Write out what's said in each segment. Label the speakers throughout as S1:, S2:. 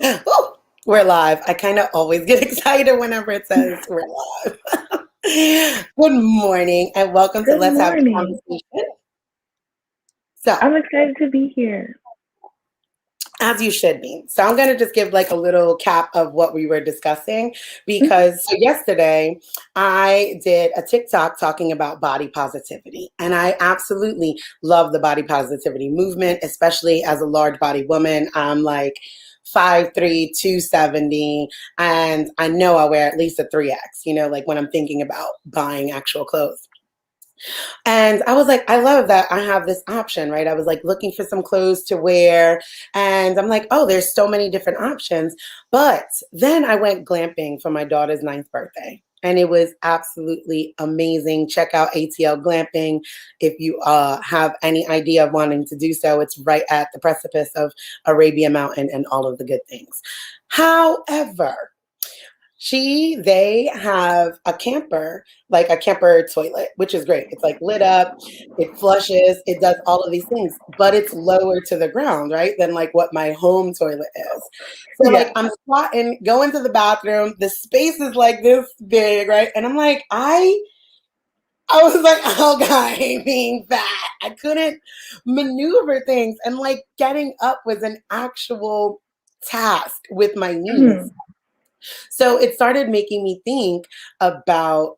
S1: Woo! We're live. I kind of always get excited whenever it says we're live. Good morning and welcome to
S2: Good
S1: Let's Have the
S2: morning.
S1: Conversation. So,
S2: I'm excited to be here.
S1: as you should be. So, I'm going to just give like a little cap of what we were discussing
S2: Mhm.
S1: because yesterday I did a TikTok talking about body positivity. And I absolutely love the body positivity movement, especially as a large body woman. I'm like 5'3", 270, and I know I wear at least a 3X, like when I'm thinking about buying actual clothes. And I was like, I love that I have this option, right? I was like looking for some clothes to wear. And I'm like, oh, there's so many different options. But then I went glamping for my daughter's 9th birthday. And it was absolutely amazing. Check out ATL Glamping if you have any idea of wanting to do so. It's right at the precipice of Arabia Mountain and all of the good things. However, they have a camper, like a camper toilet, which is great. It's like lit up, it flushes, it does all of these things, but it's lower to the ground, right? Than like what my home toilet is. So like
S2: Yeah.
S1: I'm squatting, going to the bathroom, the space is like this big, right? And I'm like, I was like, oh God, I hate being fat. I couldn't maneuver things. And like getting up was an actual task with my knees.
S2: Mhm.
S1: So it started making me think about,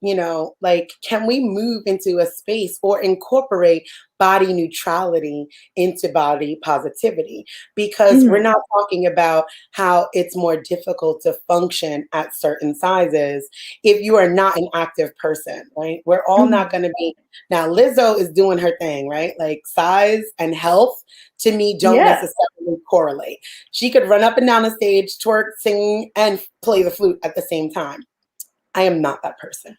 S1: like, can we move into a space or incorporate body neutrality into body positivity? Because we're
S2: Mhm.
S1: not talking about how it's more difficult to function at certain sizes if you are not an active person, right? We're all not
S2: Mhm.
S1: going to be. Now, Lizzo is doing her thing, right? Like size and health to me don't
S2: Yeah.
S1: necessarily correlate. She could run up and down the stage, twerk, sing, and play the flute at the same time. I am not that person.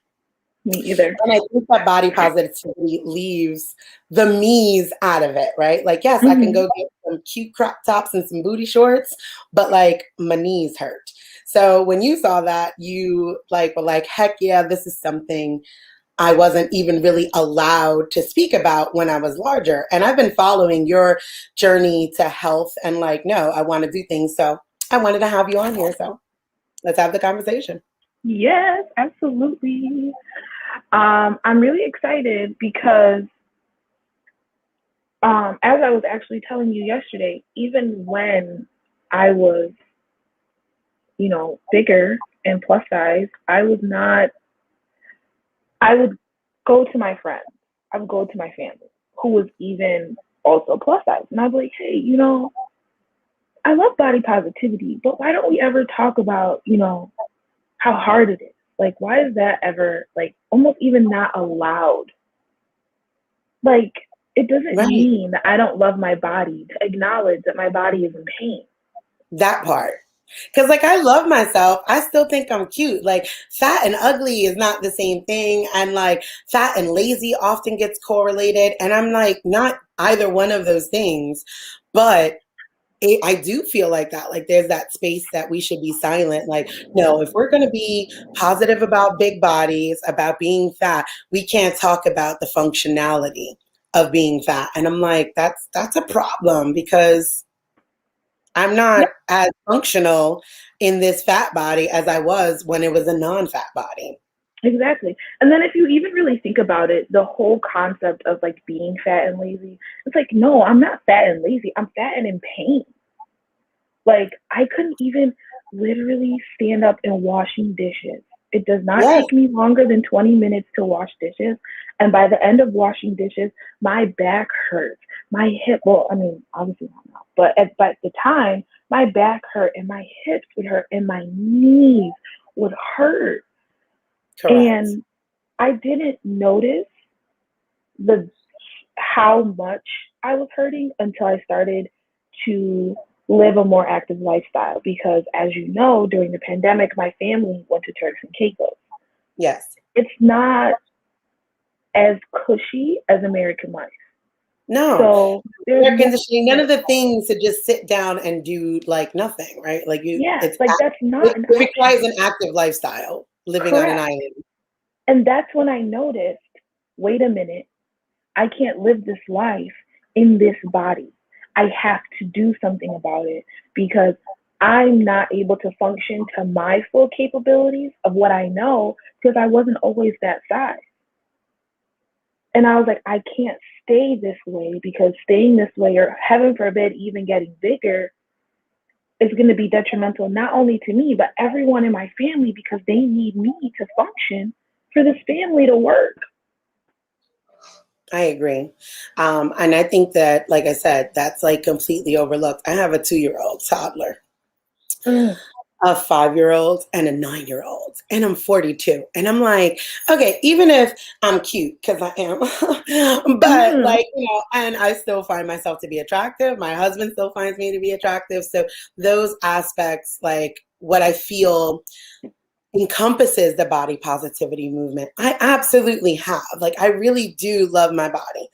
S2: Me either.
S1: And I think that body positivity leaves the me's out of it, right? Like, yes, I can
S2: Mhm.
S1: go get some cute crop tops and some booty shorts, but like my knees hurt. So when you saw that, you like were like, heck yeah, this is something I wasn't even really allowed to speak about when I was larger. And I've been following your journey to health and like, no, I want to do things. So I wanted to have you on here. So let's have the conversation.
S2: Yes, absolutely. I'm really excited because as I was actually telling you yesterday, even when I was, bigger and plus size, I would go to my friends. I would go to my family who was even also plus size. And I'd be like, hey, I love body positivity, but why don't we ever talk about, how hard it is? Like, why is that ever, like, almost even not allowed? Like, it doesn't
S1: Right.
S2: mean that I don't love my body to acknowledge that my body is in pain.
S1: That part. Cause like I love myself. I still think I'm cute. Like fat and ugly is not the same thing. And like fat and lazy often gets correlated. And I'm like not either one of those things. But I do feel like that. Like there's that space that we should be silent. Like, no, if we're going to be positive about big bodies, about being fat, we can't talk about the functionality of being fat. And I'm like, that's a problem because I'm
S2: Yeah,
S1: not as functional in this fat body as I was when it was a non-fat body.
S2: exactly. And then if you even really think about it, the whole concept of like being fat and lazy, it's like, no, I'm not fat and lazy. I'm fat and in pain. Like, I couldn't even literally stand up and washing dishes. It does not
S1: Yes,
S2: take me longer than 20 minutes to wash dishes. And by the end of washing dishes, my back hurts. My hip, well, I mean, obviously not now, but at the time, my back hurt and my hips would hurt and my knees would hurt.
S1: correct.
S2: And I didn't notice the how much I was hurting until I started to live a more active lifestyle because as you know, during the pandemic, my family went to Turks and Caicos.
S1: Yes.
S2: It's not as cushy as American life.
S1: No.
S2: So there's
S1: Air
S2: more,
S1: conditioning, none of the things to just sit down and do like nothing, right? Like
S2: yeah, like that's not
S1: it
S2: an
S1: requires
S2: option.
S1: an active lifestyle living on an
S2: Correct.
S1: island.
S2: And that's when I noticed, wait a minute, I can't live this life in this body. I have to do something about it because I'm not able to function to my full capabilities of what I know because I wasn't always that size. And I was like, I can't stay this way because staying this way, or heaven forbid, even getting bigger, is going to be detrimental not only to me, but everyone in my family because they need me to function for this family to work.
S1: I agree. And I think that, like I said, that's like completely overlooked. I have a 2-year-old toddler,
S2: Mm,
S1: a 5-year-old, and a 9-year-old, and I'm 42. And I'm like, okay, even if I'm cute, because I am, but
S2: mm-hmm,
S1: like, and I still find myself to be attractive. My husband still finds me to be attractive. So those aspects, like what I feel encompasses the body positivity movement, I absolutely have. Like, I really do love my body.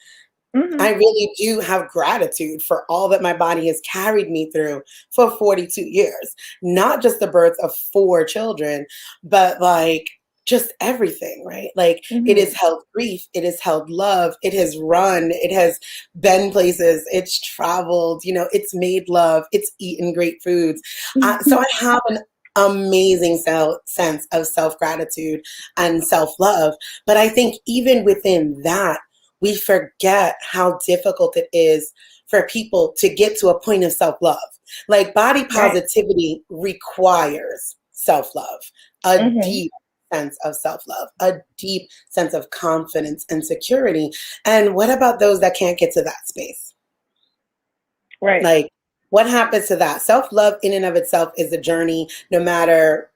S2: mm-hmm,
S1: I really do have gratitude for all that my body has carried me through for 42 years. Not just the birth of 4 children, but like just everything, right? Like it has
S2: mm-hmm,
S1: held grief, it has held love, it has run, it has been places, it's traveled, it's made love, it's eaten great foods. So I have an amazing sense of self gratitude and self love. But I think even within that, we forget how difficult it is for people to get to a point of self love. Like body
S2: right.
S1: positivity requires self love, a
S2: Mm-hmm,
S1: deep sense of self love, a deep sense of confidence and security. And what about those that can't get to that space?
S2: right.
S1: Like, what happens to that? Self love, in and of itself, is a journey no matter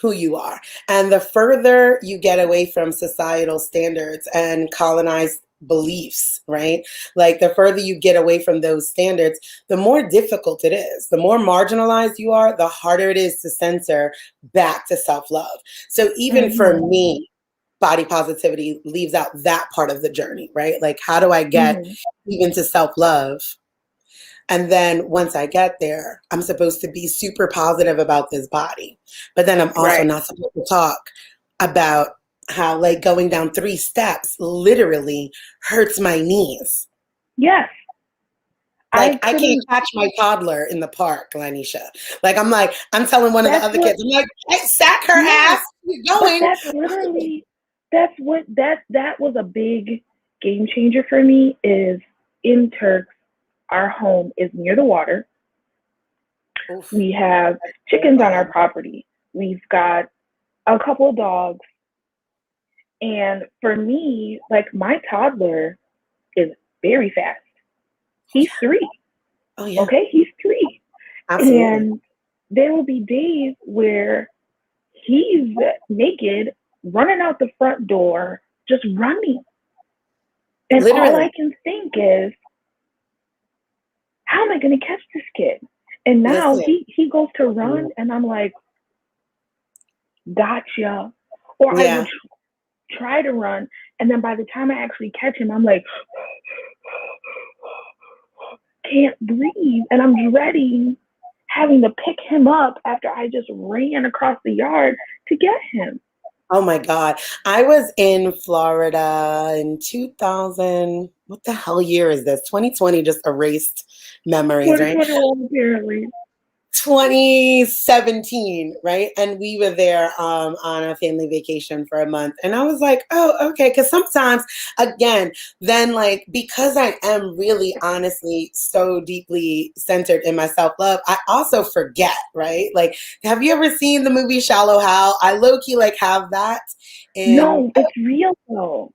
S1: who you are. And the further you get away from societal standards and colonized beliefs, right? Like, the further you get away from those standards, the more difficult it is. The more marginalized you are, the harder it is to censor back to self love. So, even for
S2: Mm-hmm,
S1: me, body positivity leaves out that part of the journey, right? Like, how do I get
S2: mm-hmm,
S1: even to self love? And then once I get there, I'm supposed to be super positive about this body. But then I'm also
S2: right.
S1: not supposed to talk about how, like, going down 3 steps literally hurts my knees.
S2: Yes,
S1: Like,
S2: I
S1: I can't
S2: couldn't.
S1: catch my toddler in the park, Lynesia. Like, I'm telling one of the
S2: That's
S1: other
S2: what.
S1: kids, I'm like, hey, sack her
S2: Yeah,
S1: ass. Keep
S2: but
S1: going.
S2: that's literally. That's what that was a big game changer for me. Is in Turks, our home is near the water.
S1: Oof.
S2: We have
S1: That's so
S2: chickens on our
S1: fun.
S2: property. We've got a couple of dogs. And for me, like my toddler is very fast.
S1: Oh,
S2: He's
S1: yeah.
S2: 3.
S1: Oh, yeah.
S2: Okay, he's 3.
S1: Absolutely.
S2: And there will be days where he's naked, running out the front door, just running. And all I
S1: Literally.
S2: can think is, how am I going to catch this kid? And now
S1: Listen.
S2: he goes to run, and I'm like, gotcha. Or I will
S1: Yeah.
S2: try to run, and then by the time I actually catch him, I'm like, can't breathe, and I'm dreading having to pick him up after I just ran across the yard to get him.
S1: Oh my God. I was in Florida in 2000. What the hell year is this? 2020 just erased memories, right?
S2: 2021 apparently.
S1: 2017, right? And we were there on a family vacation for a month. And I was like, oh, okay. Because sometimes, again, then like, because I am really honestly so deeply centered in my self love, I also forget, right? Like, have you ever seen the movie Shallow Hal? I low key like have that in
S2: No, it's real though.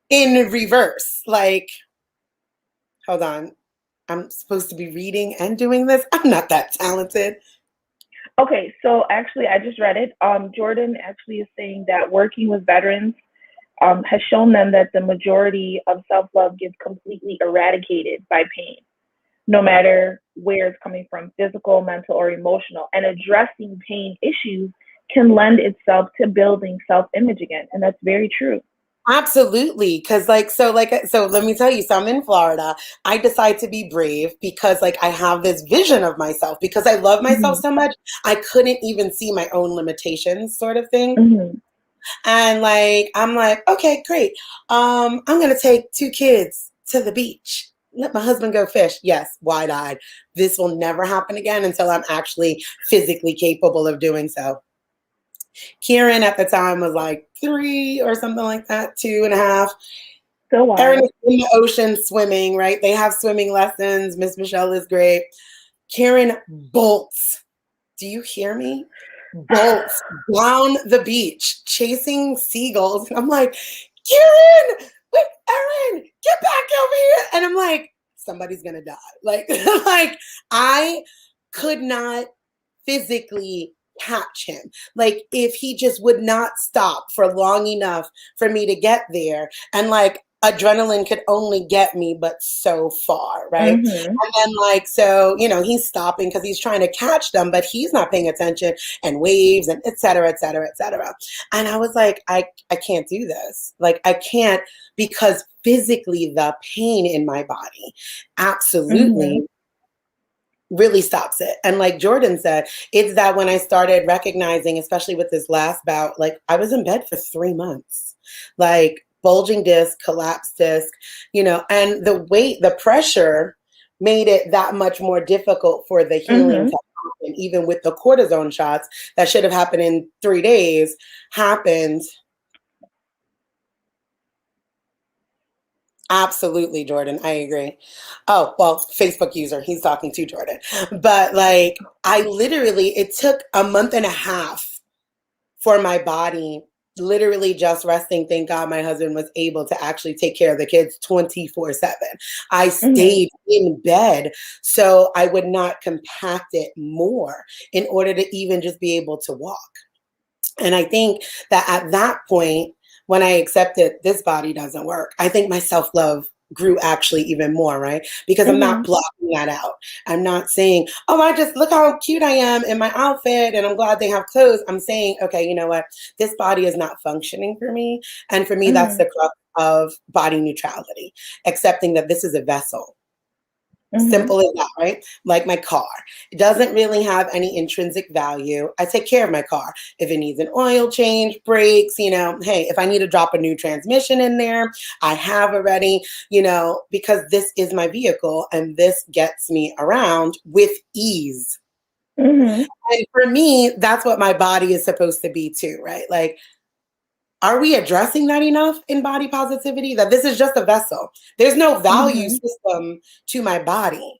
S1: in reverse. Like, hold on. I'm supposed to be reading and doing this. I'm not that talented.
S2: Okay, so actually, I just read it. Jordan actually is saying that working with veterans has shown them that the majority of self love gets completely eradicated by pain, no matter where it's coming from, physical, mental, or emotional. And addressing pain issues can lend itself to building self image again. And that's very true.
S1: Absolutely. Cause so let me tell you, so I'm in Florida. I decide to be brave because like I have this vision of myself because I love myself
S2: Mm-hmm.
S1: so much. I couldn't even see my own limitations sort of thing.
S2: Mm-hmm.
S1: And like, I'm like, okay, great. I'm going to take 2 kids to the beach. let my husband go fish. Yes, wide-eyed. This will never happen again until I'm actually physically capable of doing so. Kieran at the time was like 3 or something like that, 2.5.
S2: So
S1: Erin
S2: wild.
S1: is in the ocean swimming, right? They have swimming lessons. Miss Michelle is great. Kieran bolts. Do you hear me? Bolts down the beach, chasing seagulls. And I'm like, Kieran, wait, Erin, get back over here. And I'm like, somebody's gonna die. Like, like I could not physically catch him. Like if he just would not stop for long enough for me to get there. And like adrenaline could only get me but so far, right?
S2: Mm-hmm.
S1: And then like so, he's stopping because he's trying to catch them, but he's not paying attention and waves and et cetera, et cetera, et cetera. And I was like, I can't do this. Like I can't because physically the pain in my body
S2: Mm-hmm.
S1: absolutely really stops it. And like Jordan said, it's that when I started recognizing, especially with this last bout, like I was in bed for 3 months, like bulging disc, collapsed disc, and the weight, the pressure made it that much more difficult for the healing
S2: Mm-hmm.
S1: to happen, even with the cortisone shots that should have happened in 3 days, happened. Absolutely, Jordan. I agree. Oh, well, Facebook user, he's talking to Jordan. But like, it took a month and a half for my body literally just resting. Thank God my husband was able to actually take care of the kids 24/7. I
S2: Mm-hmm.
S1: stayed in bed so I would not compact it more in order to even just be able to walk. And I think that at that point, when I accepted this body doesn't work, I think my self love grew actually even more, right? Because I'm
S2: Mm-hmm.
S1: not blocking that out. I'm not saying, oh, I just look how cute I am in my outfit and I'm glad they have clothes. I'm saying, okay, you know what? This body is not functioning for me. And for me, that's
S2: Mm-hmm.
S1: the crux of body neutrality, accepting that this is a vessel.
S2: Mm-hmm.
S1: Simple as that, right? Like my car. It doesn't really have any intrinsic value. I take care of my car. If it needs an oil change, brakes, hey, if I need to drop a new transmission in there, I have already, because this is my vehicle and this gets me around with ease.
S2: Mm-hmm.
S1: And for me, that's what my body is supposed to be too, right? Like, are we addressing that enough in body positivity? That this is just a vessel. There's no value
S2: Mm-hmm.
S1: system to my body.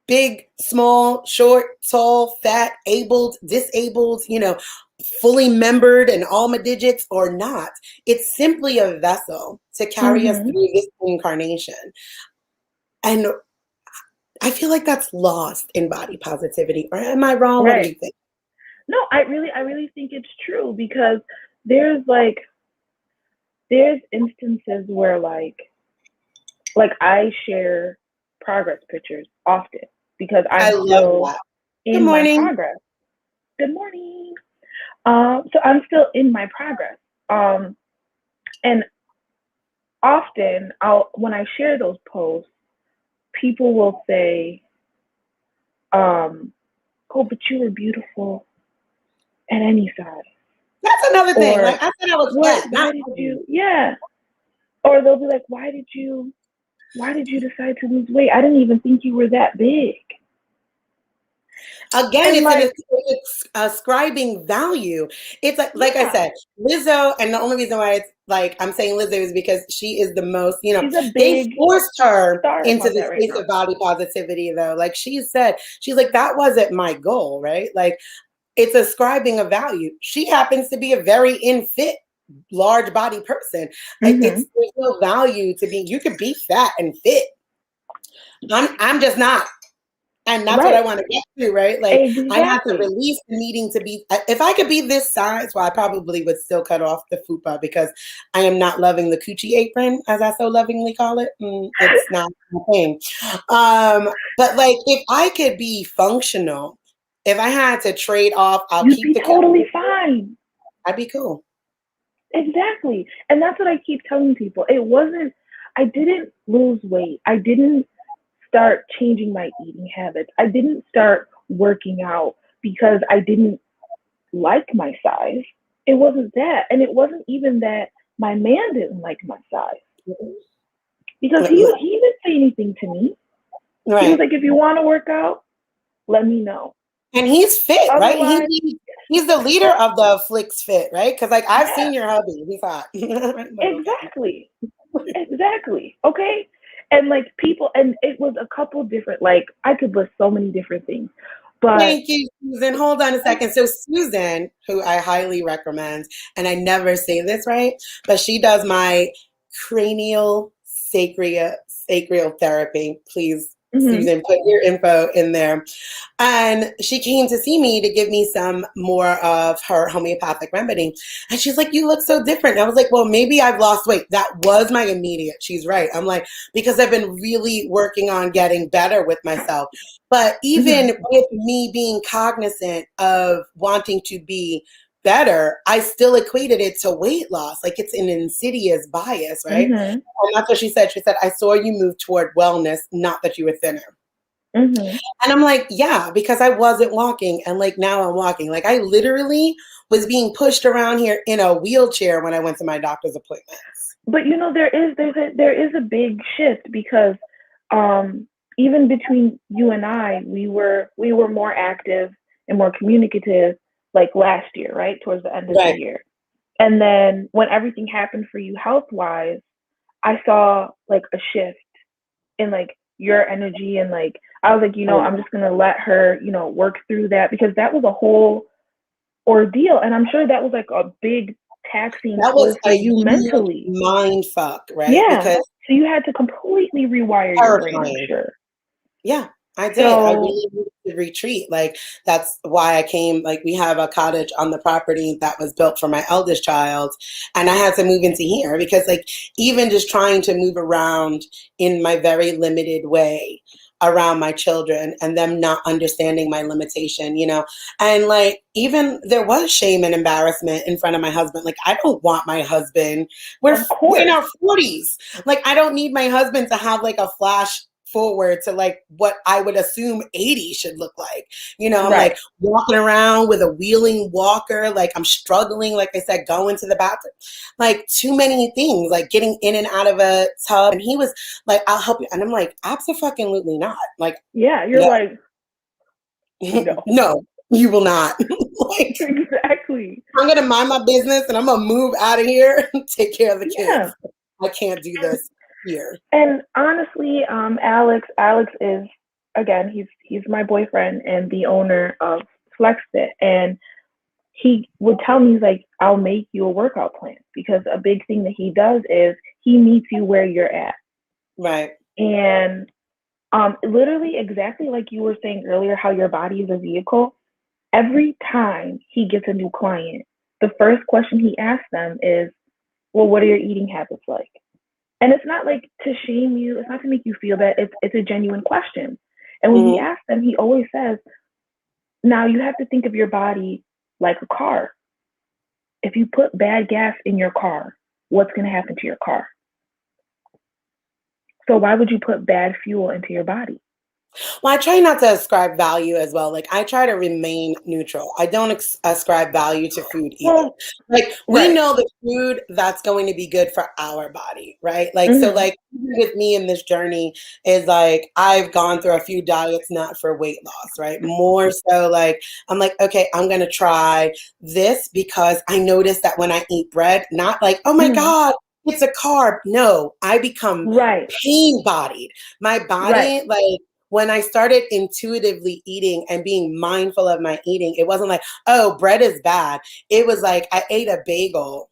S1: Big, small, short, tall, fat, abled, disabled, fully membered and all my digits or not. It's simply a vessel to carry us
S2: Mm-hmm.
S1: through this incarnation. And I feel like that's lost in body positivity. Or am I wrong? What do
S2: Right.
S1: you think?
S2: No, I really think it's true because there's like there's instances where like I share progress pictures often because
S1: I
S2: I'm
S1: love
S2: still
S1: that. Good
S2: in my
S1: morning.
S2: progress. Good morning. So I'm still in my progress. And often when I share those posts, people will say, "Oh, but you were beautiful at any size,"
S1: That's another thing.
S2: or
S1: Like I said, I was
S2: "What?
S1: fat,
S2: Why
S1: not
S2: did
S1: ugly.
S2: you?" Yeah, or they'll be like, Why did you decide to lose weight? I didn't even think you were that big."
S1: Again,
S2: And like,
S1: it's ascribing value. It's like I
S2: yeah,
S1: said, Lizzo, and the only reason why it's like I'm saying Lizzo is because she is the most,
S2: she's a
S1: they
S2: big
S1: forced her
S2: star
S1: into
S2: about
S1: the
S2: that right
S1: space
S2: now.
S1: of body positivity though. Like she said, she's like, that wasn't my goal, right? Like it's ascribing a value. She happens to be a very in fit, large body person.
S2: Mm-hmm.
S1: There's no value to you could be fat and fit. I'm just not. And that's what I
S2: Right.
S1: want to get to, right? Like I had to
S2: Exactly.
S1: release the needing to be. If I could be this size, well, I probably would still cut off the fupa because I am not loving the coochie apron, as I so lovingly call it. It's not my thing. But like, if I could be functional, if I had to trade off, I'll
S2: You'd
S1: keep
S2: be
S1: the
S2: totally
S1: calories.
S2: fine.
S1: I'd be cool.
S2: Exactly. And that's what I keep telling people. I didn't lose weight. I didn't start changing my eating habits. I didn't start working out because I didn't like my size. It wasn't that. And it wasn't even that my man didn't like my size. Because he didn't say anything to me. He was
S1: Right.
S2: like, if you want to work out, let me know.
S1: And he's fit, right?
S2: Otherwise,
S1: He's the leader of the Flyx Fit, right? Because like I've
S2: yeah,
S1: seen your hubby. He's hot. Like, okay.
S2: exactly. Exactly. Okay. And like people, and it was a couple different, like I could list so many different things, but
S1: Thank you, Susan. Hold on a second. So Susan, who I highly recommend, and I never say this right, but she does my cranial sacral therapy. Please,
S2: mm-hmm,
S1: Susan, put your info in there. And she came to see me to give me some more of her homeopathic remedy. And she's like, you look so different. And I was like, well, maybe I've lost weight. That was my immediate. She's right. I'm like, because I've been really working on getting better with myself. But
S2: mm-hmm,
S1: even with me being cognizant of wanting to be better, I still equated it to weight loss. Like it's an insidious bias, right?
S2: mm-hmm,
S1: And that's what she said. She said, I saw you move toward wellness, not that you were thinner.
S2: mm-hmm.
S1: And I'm like, yeah, because I wasn't walking and like now I'm walking. Like I literally was being pushed around here in a wheelchair when I went to my doctor's appointments.
S2: But you know, there is a big shift because um, even between you and I, we were more active and more communicative like last year, right? Towards the end of the
S1: Right.
S2: year. And then when everything happened for you health wise, I saw like a shift in like your energy and like I was like, I'm just gonna let her, work through that because that was a whole ordeal. And I'm sure that was like a big taxing
S1: That was
S2: toll for
S1: a
S2: you
S1: huge
S2: mentally.
S1: mind fuck, right?
S2: Yeah.
S1: Because
S2: So you had to completely rewire your brain, I'm
S1: terrifying.
S2: sure.
S1: Yeah, I did. I
S2: So,
S1: really needed to retreat. Like that's why I came. Like we have a cottage on the property that was built for my eldest child, and I had to move into here because like even just trying to move around in my very limited way around my children and them not understanding my limitation, and like even there was shame and embarrassment in front of my husband. Like I don't want my husband.
S2: of
S1: We're in
S2: course.
S1: our 40s. Like I don't need my husband to have like a flash forward to like what I would assume 80 should look like. I'm
S2: Right.
S1: like walking around with a wheeling walker, like I'm struggling, like I said, going to the bathroom, like too many things, like getting in and out of a tub. And he was like, I'll help you. And I'm like, absolutely not. Like,
S2: Yeah. You're
S1: no,
S2: like, no.
S1: no, you will not. Like,
S2: Exactly.
S1: I'm going to mind my business and I'm going to move out of here and take care of the
S2: Yeah.
S1: kids. I can't do this here.
S2: And honestly, Alex is again, he's my boyfriend and the owner of FlexFit, and he would tell me he's like, I'll make you a workout plan because a big thing that he does is he meets you where you're at,
S1: Right.
S2: and literally exactly like you were saying earlier, how your body is a vehicle. Every time he gets a new client, the first question he asks them is, well, what are your eating habits like? And it's not like to shame you. It's not to make you feel bad. It's a genuine question. And when he
S1: Mm-hmm.
S2: asks them, he always says, now you have to think of your body like a car. If you put bad gas in your car, what's going to happen to your car? So why would you put bad fuel into your body?
S1: Well, I try not to ascribe value as well. Like I try to remain neutral. I don't ascribe value to food either.
S2: Well,
S1: Like we
S2: right.
S1: know the food that's going to be good for our body, right? Like so
S2: Mm-hmm.
S1: like with me in this journey is like I've gone through a few diets not for weight loss, right? More so like I'm like, okay, I'm going to try this because I noticed that when I eat bread, not like, oh my
S2: Mm-hmm.
S1: God, it's a carb. No, I become
S2: Right.
S1: pain bodied. My
S2: Right.
S1: body like when I started intuitively eating and being mindful of my eating, it wasn't like, oh, bread is bad. It was like I ate a bagel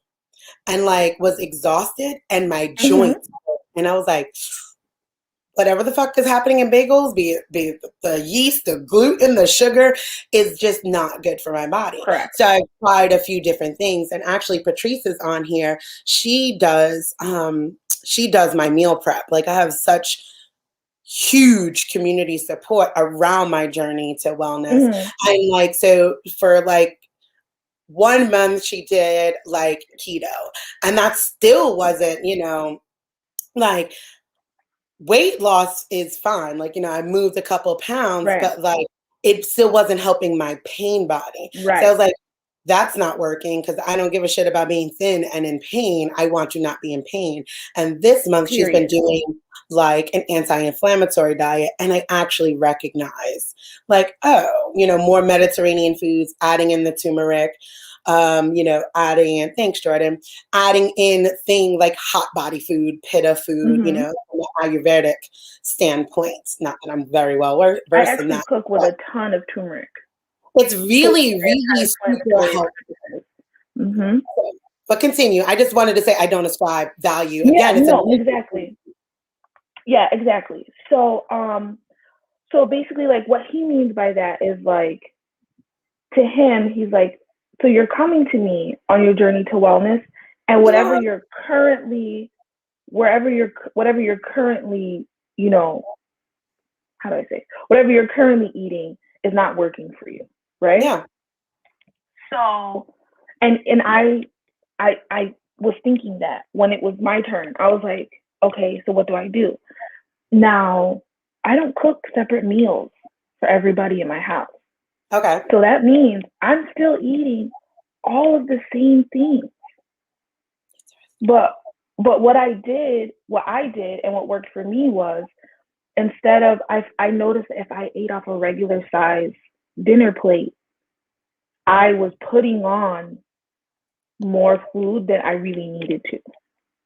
S1: and like was exhausted and my
S2: Mm-hmm.
S1: joints hurt. And I was like, whatever the fuck is happening in bagels, be it the yeast, the gluten, the sugar, is just not good for my body.
S2: Correct.
S1: So I tried a few different things. And actually Patrice is on here. She does my meal prep. Like I have such huge community support around my journey to wellness.
S2: Mm-hmm.
S1: And like, so for like 1 month, she did like keto, and that still wasn't, like weight loss is fine. Like, I moved a couple pounds,
S2: Right.
S1: but like it still wasn't helping my pain body. So I
S2: Right.
S1: was like, that's not working because I don't give a shit about being thin and in pain. I want you not be in pain. And this month she's been
S2: Period.
S1: doing like an anti-inflammatory diet. And I actually recognize like, oh, more Mediterranean foods, adding in the turmeric, adding in, thanks, Jordan, adding in thing like hot body food, pitta food,
S2: Hmm.
S1: from an Ayurvedic standpoint. Not that I'm very well
S2: I
S1: versed in
S2: actually
S1: that,
S2: cook with
S1: but
S2: a ton of turmeric.
S1: it's
S2: For
S1: really, really super
S2: anti-inflammatory
S1: helpful.
S2: purposes. Hmm.
S1: But continue. I just wanted to say I don't ascribe value.
S2: Yeah,
S1: Again, it's a
S2: no, exactly. Yeah, exactly. So basically, like, what he means by that is like, to him, he's like, so you're coming to me on your journey to wellness, and
S1: yeah,
S2: whatever you're currently, you know, how do I say, whatever you're currently eating is not working for you, right?
S1: yeah.
S2: So, and I was thinking that when it was my turn, I was like, okay, so what do I do? Now, I don't cook separate meals for everybody in my house.
S1: Okay.
S2: So that means I'm still eating all of the same things. But what I did and what worked for me was, instead of, I noticed if I ate off a regular size dinner plate, I was putting on more food than I really needed to.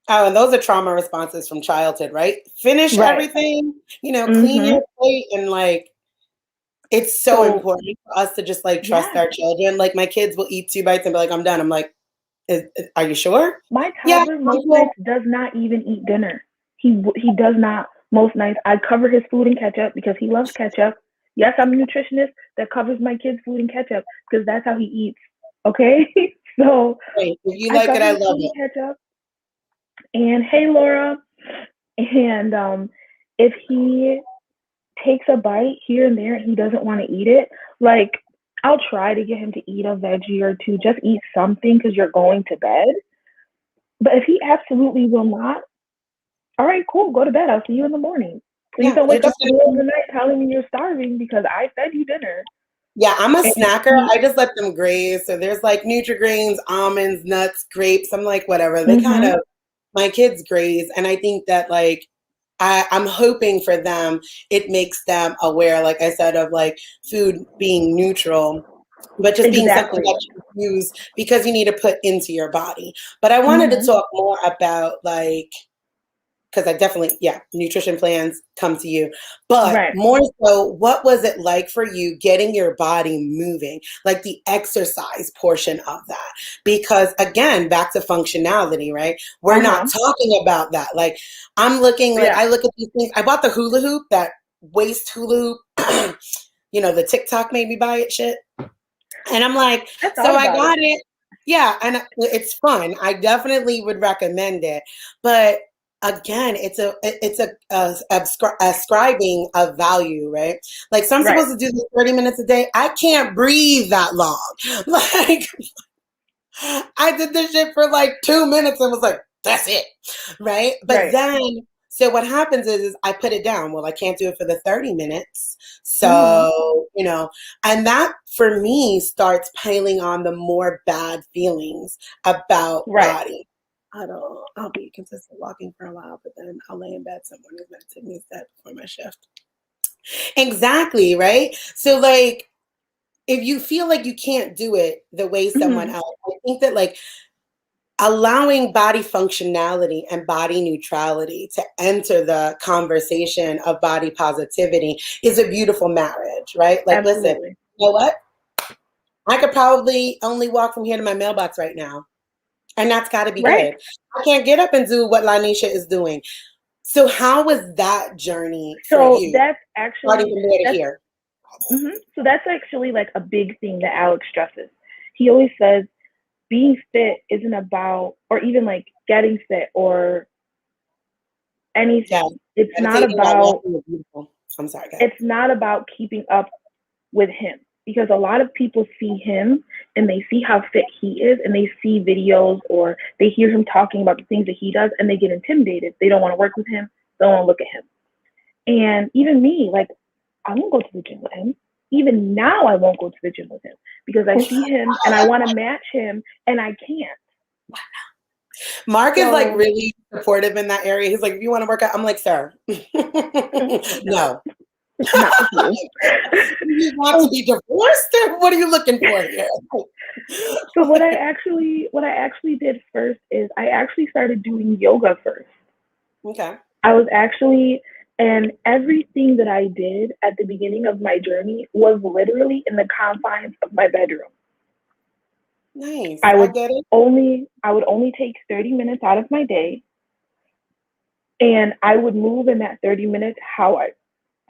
S1: Oh, and those are trauma responses from childhood, right? Finish
S2: Right.
S1: everything, clean
S2: Mhm.
S1: your plate, and like it's so
S2: So,
S1: important for us to just like trust
S2: yeah,
S1: our children. Like my kids will eat 2 bites and be like, "I'm done." I'm like, "Are you sure?"
S2: my
S1: Yeah,
S2: toddler
S1: I'm
S2: most
S1: cool.
S2: nights does not even eat dinner. He does not most nights. I cover his food in ketchup because he loves ketchup. Yes, I'm a nutritionist that covers my kids' food in ketchup because that's how he eats. Okay? So
S1: Great. If you
S2: I
S1: like it,
S2: cover
S1: I
S2: his
S1: love
S2: food in
S1: it.
S2: ketchup. And hey, Laura. And if he takes a bite here and there and he doesn't want to eat it, like, I'll try to get him to eat a veggie or two, just eat something because you're going to bed. But if he absolutely will not, all right, cool, go to bed. I'll see you in the morning. Please
S1: Yeah,
S2: don't
S1: you're
S2: wake up
S1: just
S2: in the middle of the
S1: gonna.
S2: night telling me you're starving because I fed you dinner.
S1: Yeah, I'm a
S2: And
S1: snacker.
S2: he,
S1: I just let them graze. So there's like Nutri-Grains, almonds, nuts, grapes. I'm like, whatever. They kind
S2: mm-hmm,
S1: of, my kids graze. And I think that like, I'm hoping for them, it makes them aware, like I said, of like food being neutral, but just being something
S2: exactly.
S1: that you use because you need to put into your body. But I wanted to
S2: Mm-hmm,
S1: talk more about like, because I definitely, yeah, nutrition plans come to you. But
S2: right,
S1: more so, what was it like for you getting your body moving, like the exercise portion of that? Because again, back to functionality, right? We're not
S2: uh-huh,
S1: talking about that. Like, I'm looking, like,
S2: yeah,
S1: I look at these things. I bought the hula hoop, that waist hula hoop. The TikTok made me buy it shit. And I'm like,
S2: I
S1: so
S2: thought
S1: I
S2: about it.
S1: got it. Yeah, and it's fun. I definitely would recommend it. But again, it's ascribing a value, right? Like, so I'm
S2: Right,
S1: supposed to do this 30 minutes a day. I can't breathe that long. Like, I did this shit for like 2 minutes and was like, that's it. Right. But
S2: right.
S1: then, so what happens is I put it down. Well, I can't do it for the 30 minutes.
S2: Mm-hmm,
S1: So, and that for me starts piling on the more bad feelings about
S2: right.
S1: body. I'll be consistent walking for a while, but then I'll lay in bed some mornings meditating instead before my shift. Exactly. Right. So, like, if you feel like you can't do it the way someone
S2: Mm-hmm,
S1: else, I think that like allowing body functionality and body neutrality to enter the conversation of body positivity is a beautiful marriage, right? Like, listen,
S2: absolutely.
S1: you know what? I could probably only walk from here to my mailbox right now, and that's got to be
S2: Right.
S1: good. I can't get up and do what Lynesia is doing. So, how was that journey for
S2: So
S1: you, starting from there to
S2: that's
S1: here?
S2: so that's actually like a big thing that Alex stresses. He always says being fit isn't about, or even like getting fit or
S1: Yeah,
S2: anything.
S1: meditating while walking is beautiful. I'm sorry, guys.
S2: It's not about keeping up with him, because a lot of people see him and they see how fit he is and they see videos or they hear him talking about the things that he does and they get intimidated. They don't want to work with him. They don't want to look at him. And even me, like, I won't go to the gym with him. Even now, I won't go to the gym with him because I see him and I want to match him and I can't.
S1: Mark is like
S2: So,
S1: really supportive in that area. He's like, if you want to work out, I'm like, sir,
S2: no,
S1: no.
S2: not with you.
S1: You want to be divorced? Or what are you looking for here?
S2: So what I actually did first is I actually started doing yoga first.
S1: Okay.
S2: I was actually, and everything that I did at the beginning of my journey was literally in the confines of my bedroom.
S1: Nice.
S2: I
S1: I
S2: would
S1: get it.
S2: I would only take 30 minutes out of my day, and I would move in that 30 minutes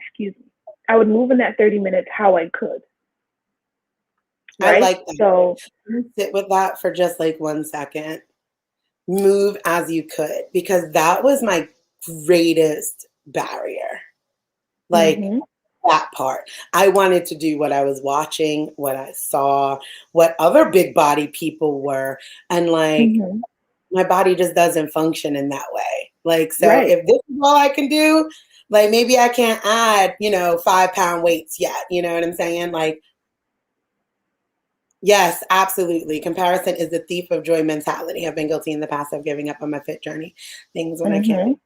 S2: excuse me, I would move in that 30 minutes how I could.
S1: I
S2: Right?
S1: like that.
S2: So,
S1: Sit with that for just like 1 second. Move as you could, because that was my greatest barrier. Like
S2: mm-hmm,
S1: that part. I wanted to do what I was watching, what I saw, what other big body people were. And like,
S2: mm-hmm,
S1: my body just doesn't function in that way. Like, so
S2: right.
S1: if this is all I can do, like maybe I can't add, 5 pound weights yet. You know what I'm saying? Like, yes, absolutely. Comparison is the thief of joy mentality. I've been guilty in the past of giving up on my fit journey, things when I can't
S2: Mm-hmm.
S1: be.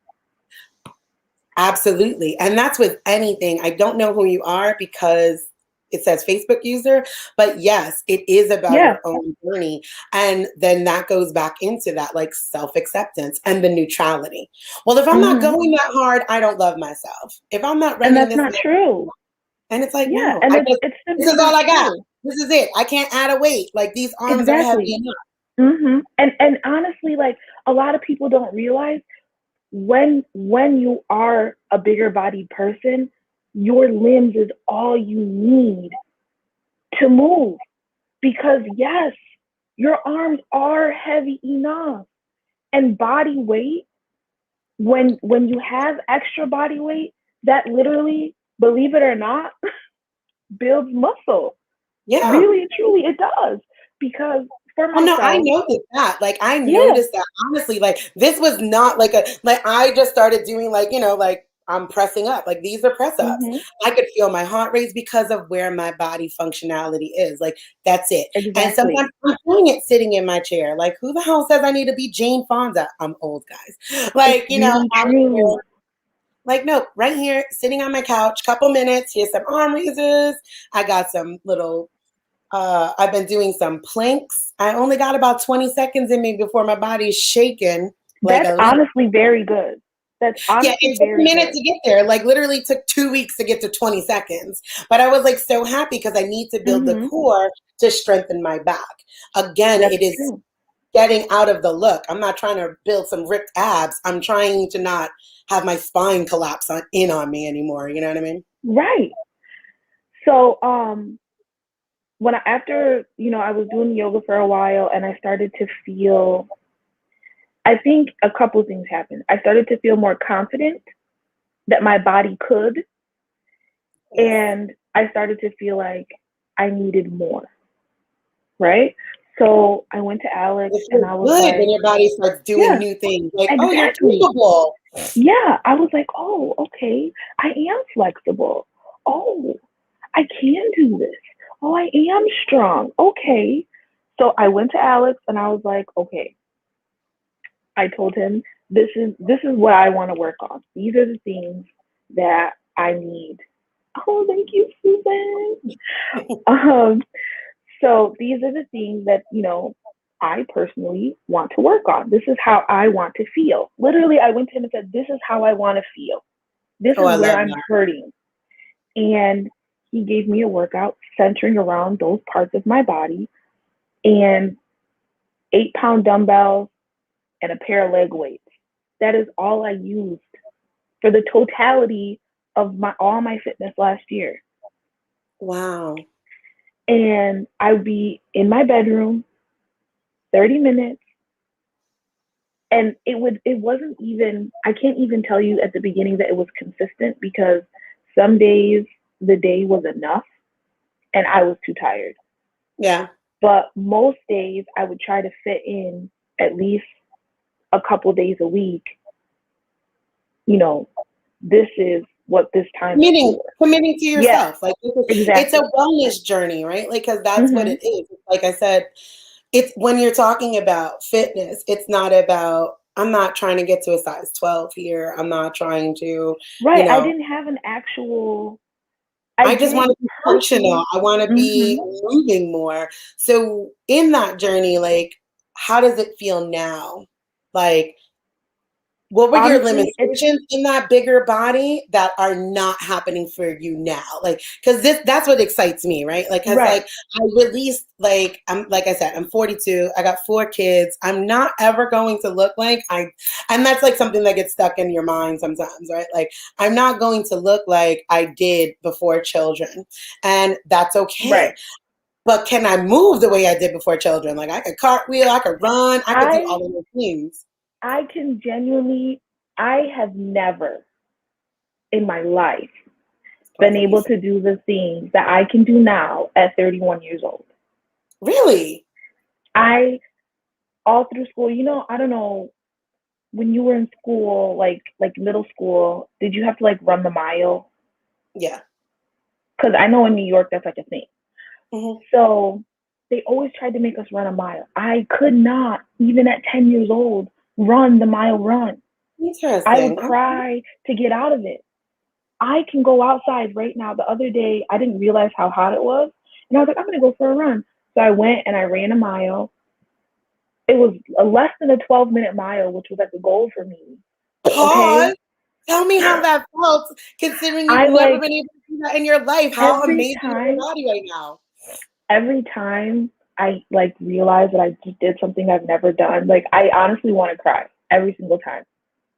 S1: Absolutely. And that's with anything. I don't know who you are because it says Facebook user, but yes, it is about
S2: Yeah.
S1: your own journey. And then that goes back into that like self acceptance and the neutrality. Well, if I'm not
S2: Mm-hmm.
S1: going that hard, I don't love myself. If I'm not
S2: And
S1: running
S2: that's
S1: this,
S2: not true.
S1: and it's like,
S2: Yeah,
S1: no,
S2: and
S1: I just,
S2: it's
S1: this
S2: simply
S1: is all
S2: not
S1: I got.
S2: true.
S1: This is it. I can't add a weight. Like these arms are heavy
S2: Exactly.
S1: enough.
S2: And honestly, like a lot of people don't realize when you are a bigger bodied person, your limbs is all you need to move. Because yes, your arms are heavy enough. And body weight, when you have extra body weight, that literally, believe it or not, builds muscle.
S1: Yeah.
S2: Really and truly it does. Because for
S1: Oh no, I
S2: myself,
S1: noticed that. Like I
S2: yeah.
S1: noticed that honestly. Like this was not like a like I just started doing like, like I'm pressing up. Like these are press ups.
S2: Mm-hmm.
S1: I could feel my heart race because of where my body functionality is. Like that's it. And
S2: Exactly.
S1: sometimes I'm doing it sitting in my chair. Like who the hell says I need to be Jane Fonda? I'm old, guys.
S2: It's
S1: Like,
S2: really
S1: out
S2: true.
S1: here. Like, no, right here, sitting on my couch, couple minutes. Here's some arm raises. I got some little I've been doing some planks. I only got about 20 seconds in me before my body's shaking like
S2: That's
S1: a leaf.
S2: honestly very good. That's
S1: Yeah,
S2: honestly
S1: it took a
S2: very
S1: minute
S2: good.
S1: to get there. Like literally took 2 weeks to get to 20 seconds. But I was like so happy because I need to build the
S2: Mm-hmm.
S1: core to strengthen my back. Again,
S2: That's
S1: it is
S2: true.
S1: getting out of the look. I'm not trying to build some ripped abs. I'm trying to not have my spine collapse in on me anymore. You know what I mean?
S2: Right. So when after, I was doing yoga for a while and I started to feel, I think a couple things happened. I started to feel more confident that my body could,
S1: Yes.
S2: and I started to feel like I needed more, right? So I went to Alex
S1: It
S2: and
S1: feels
S2: I was
S1: good when
S2: like,
S1: your body starts doing
S2: yeah,
S1: new things. Like, oh, you're
S2: exactly.
S1: capable.
S2: Yeah, I was like, oh, okay, I am flexible. Oh, I can do this. Oh, I am strong. Okay. So I went to Alex and I was like, okay. I told him this is what I want to work on. These are the things that I need. Oh, thank you, Susan. Um, so these are the things that, I personally want to work on. This is how I want to feel. Literally, I went to him and said, this is how I want to feel. This
S1: Oh,
S2: is
S1: I
S2: where
S1: love
S2: I'm
S1: that.
S2: hurting. And he gave me a workout centering around those parts of my body and 8-pound dumbbells and a pair of leg weights. That is all I used for the totality of all my fitness last year.
S1: Wow.
S2: And I would be in my bedroom 30 minutes, and it wasn't even, I can't even tell you at the beginning that it was consistent, because some days the day was enough and I was too tired.
S1: Yeah.
S2: But most days I would try to fit in at least a couple days a week. This is what this time is for.
S1: Committing to
S2: Yeah,
S1: yourself. Like it's a
S2: exactly.
S1: wellness journey, right? Like, because that's what
S2: Hmm.
S1: it is. Like I said, it's when you're talking about fitness, it's not about, I'm not trying to get to a size 12 here. I'm not trying to, you
S2: Right. I
S1: know,
S2: didn't have an actual, I
S1: I just
S2: did
S1: want to be functional.
S2: personally.
S1: I want to be
S2: Hmm.
S1: moving more. So in that journey, like, how does it feel now? Like, what were your
S2: Honestly, it's
S1: limitations in that bigger body that are not happening for you now? Like, because that's what excites me, right? Like, because
S2: right.
S1: like I released, like, I'm, like I said, I'm 42. I got 4 kids. I'm not ever going to look like and that's like something that gets stuck in your mind sometimes, right? Like, I'm not going to look like I did before children, and that's okay.
S2: Right.
S1: But can I move the way I did before children? Like, I could cartwheel, I could run, I could do
S2: I
S1: all of those things.
S2: I can genuinely, I have never in my life been
S1: Both of you.
S2: able to do the things that I can do now at 31 years old.
S1: Really?
S2: I all through school, I don't know, when you were in school, like middle school, did you have to like run the mile?
S1: Yeah.
S2: Because I know in New York that's like a thing.
S1: Hmm.
S2: So they always tried to make us run a mile. I could not, even at 10 years old, run the mile run. I would
S1: Interesting. Okay.
S2: cry to get out of it. I can go outside right now. The other day, I didn't realize how hot it was. And I was like, I'm going to go for a run. So I went and I ran a mile. It was a less than a 12-minute mile, which was like a goal for me.
S1: Pause.
S2: Okay.
S1: Tell me how that felt, considering you've
S2: I
S1: never
S2: like
S1: been able to do that in your life. How
S2: every
S1: amazing is your
S2: time,
S1: body right now?
S2: every time I like realize that I just did something I've never done, like I honestly want to cry every single time.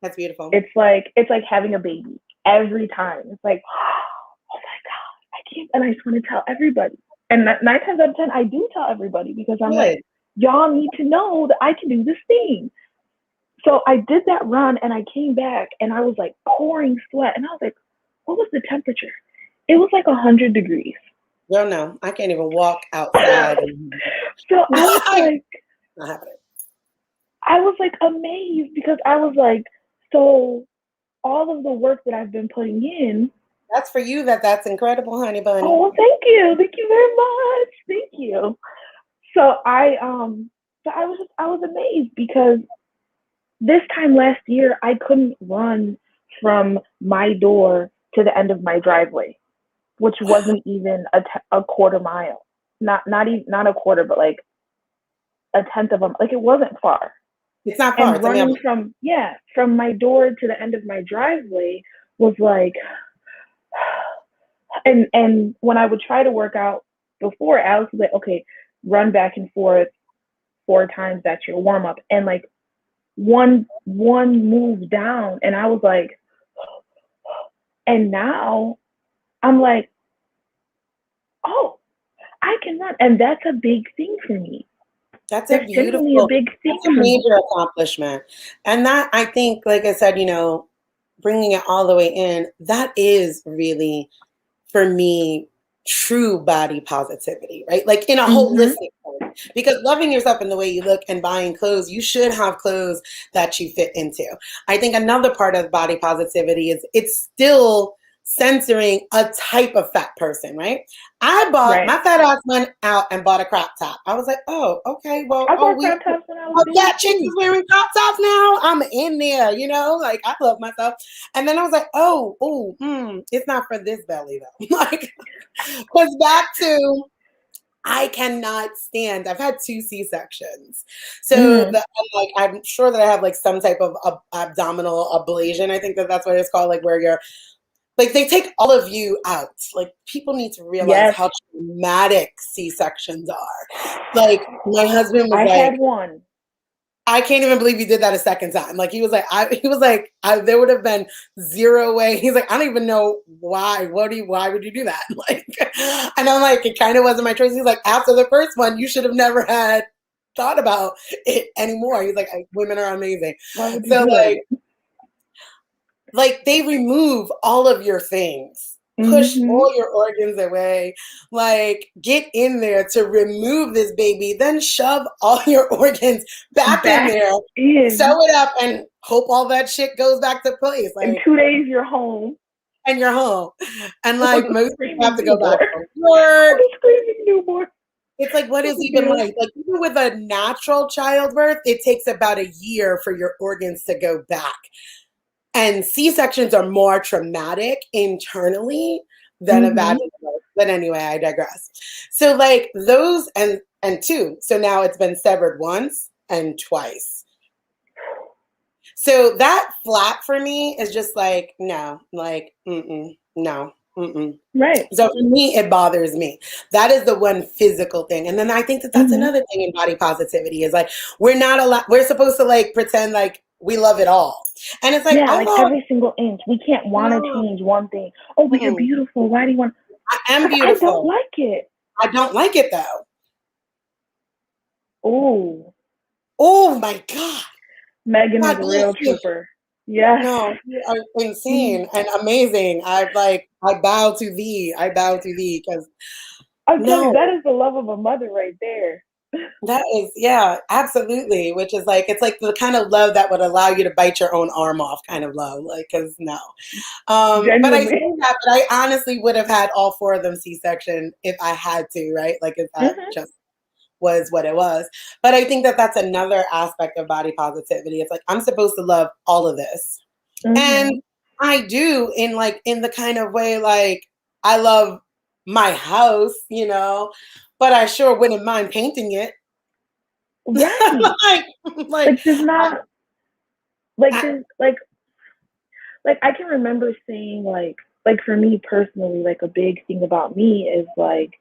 S1: That's beautiful.
S2: It's like having a baby. Every time. It's like, oh my God, I can't, and I just want to tell everybody. And 9 times out of 10, I do tell everybody because I'm like,
S1: Good.
S2: y'all need to know that I can do this thing. So I did that run and I came back and I was like pouring sweat and I was like, what was the temperature? It was like 100 degrees.
S1: Girl, no, I can't even walk outside.
S2: So
S1: Not happening.
S2: I was like amazed because I was like, so all of the work that I've been putting in.
S1: That's for you. That's incredible, honey bunny.
S2: Oh, well, thank you very much, thank you. So I was amazed because this time last year I couldn't run from my door to the end of my driveway, which wasn't even a quarter mile, not a quarter, but like a tenth of a, like it wasn't far.
S1: It's not far.
S2: And
S1: It's a mammoth.
S2: running from my door to the end of my driveway was like, and when I would try to work out before, Alex was like, okay, run back and forth 4 times, that's your warm up, and like one move down, and I was like, and now I'm like, oh, I can run, and that's a big thing for me.
S1: That's a
S2: That's genuinely a
S1: beautiful,
S2: big thing
S1: that's a
S2: for me.
S1: major accomplishment. And that, I think, like I said, bringing it all the way in, that is really, for me, true body positivity, right? Like in a
S2: Mm-hmm.
S1: holistic sense. Because loving yourself in the way you look and buying clothes, you should have clothes that you fit into. I think another part of body positivity is it's still censoring a type of fat person, right?
S2: Right.
S1: My fat ass went out and bought a crop top. I was like, oh, okay, well,
S2: I
S1: oh,
S2: wore crop tops when I was
S1: a
S2: big
S1: fat chick is
S2: too.
S1: wearing crop tops now. I'm in there, like I love myself. And then I was like, it's not for this belly though. Like, because back to, I cannot stand. I've had 2 C-sections, so
S2: Mm.
S1: I'm sure that I have like some type of abdominal ablation. I think that's what it's called, like where you're like they take all of you out. Like people need to realize
S2: Yes,
S1: how traumatic C-sections are. Like my husband was
S2: I
S1: like,
S2: had one.
S1: I can't even believe you did that a second time. Like there would have been zero way. He's like, I don't even know why. Why would you do that? Like, and I'm like, it kind of wasn't my choice. He's like, after the first one, you should have never had thought about it anymore. He's like, women are amazing.
S2: Why would you
S1: So
S2: do that again?
S1: like they remove all of your things, push
S2: Mm-hmm.
S1: all your organs away, like get in there to remove this baby, then shove all your organs back in
S2: Back
S1: there,
S2: in.
S1: sew it up, and hope all that shit goes back to place.
S2: In
S1: Like,
S2: 2 days, you're home.
S1: and you're home. And
S2: Or
S1: like
S2: the
S1: most people have
S2: screaming
S1: to go back
S2: newborn.
S1: to
S2: Or
S1: work.
S2: the screaming newborn.
S1: It's like, what is
S2: Oh,
S1: even
S2: man.
S1: like even with a natural childbirth, it takes about a year for your organs to go back. And C-sections are more traumatic internally than a
S2: Mm-hmm.
S1: vaginal birth. But anyway, I digress. So like those and two. So now it's been severed once and twice. So that flap for me is just like, no, like, no,
S2: Right.
S1: So for me, it bothers me. That is the one physical thing. And then I think that that's
S2: Mm-hmm.
S1: another thing in body positivity is like, we're not allowed, we're supposed to like pretend like we love it all. And it's like,
S2: Yeah,
S1: I
S2: like
S1: love,
S2: every single inch. We can't want to
S1: no,
S2: change one thing. Oh, but you're beautiful. Why do you want?
S1: I am
S2: Because I don't
S1: beautiful.
S2: like it.
S1: I don't like it though.
S2: Oh,
S1: Oh my God.
S2: Megan is
S1: God
S2: a
S1: bless
S2: real
S1: you.
S2: trooper. Yes.
S1: No, you are insane and amazing. I bow to thee. I bow to thee because
S2: I'm telling you,
S1: no,
S2: that is the love of a mother right there.
S1: that is, yeah, absolutely. Which is like, it's like the kind of love that would allow you to bite your own arm off kind of love. Like, cause no. But I say
S2: Genuinely.
S1: that, but I honestly would have had all four of them C-section if I had to, right? Like if that
S2: Mm-hmm.
S1: just was what it was. But I think that that's another aspect of body positivity. It's like, I'm supposed to love all of this. And
S2: Mm-hmm.
S1: I do in the kind of way, like I love my house, but I sure wouldn't mind painting it.
S2: Right.
S1: like, like,
S2: Like there's not like
S1: I,
S2: there's like I can remember saying like for me personally, like a big thing about me is like